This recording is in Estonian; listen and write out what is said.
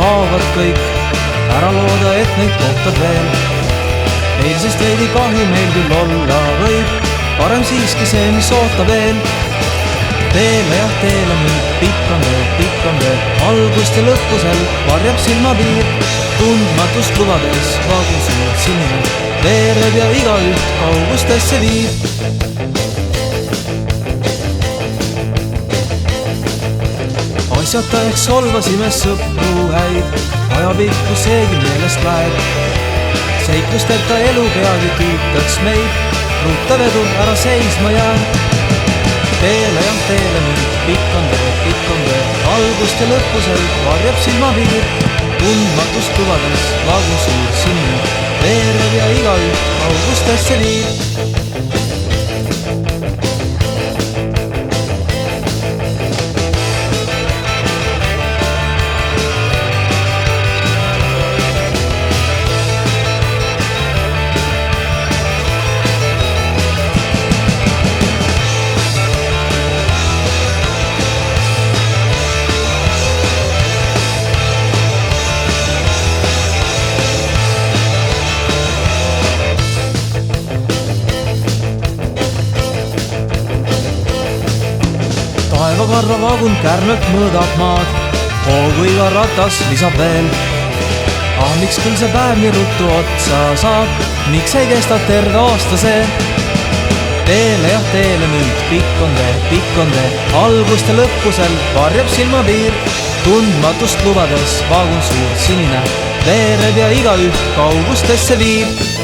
kaovad kõik, ära looda, et neid kohtad veel. Eilsest veidi kahju meil küll olla võib, parem siiski see, mis ootab veel. Teele jah teele nüüd, pikk on veel, algust ja lõppusel varjab silmapiir. Tundmatust lubades vagun suur sinine, veereb ja igaüht kaugustesse viib. Asjata ehk solvasime sõpru häid, ajapikku seegi meelest läheb. Seiklusteta elu peagi tüütaks meid, rutta vedu ära seisma jään. Teele jah teele nüüd, pikk on veel, algust ja lõppusel varjab silmapiir. Tundmatust lubades vagun suur sinine, veereb ja igaüht kaugustesse viib. Taevakarva vagun kärnelt mõõdab maad, hoogu iga ratas lisab veel. Miks küll see päev nii ruttu otsa saab, miks ei kesta terve aasta see? Teele jah teele nüüd, pikk on veel, algust ja lõppusel varjab silmapiir. Tundmatust lubades vagun suur sinine, veereb ja igaüht kaugustesse viib.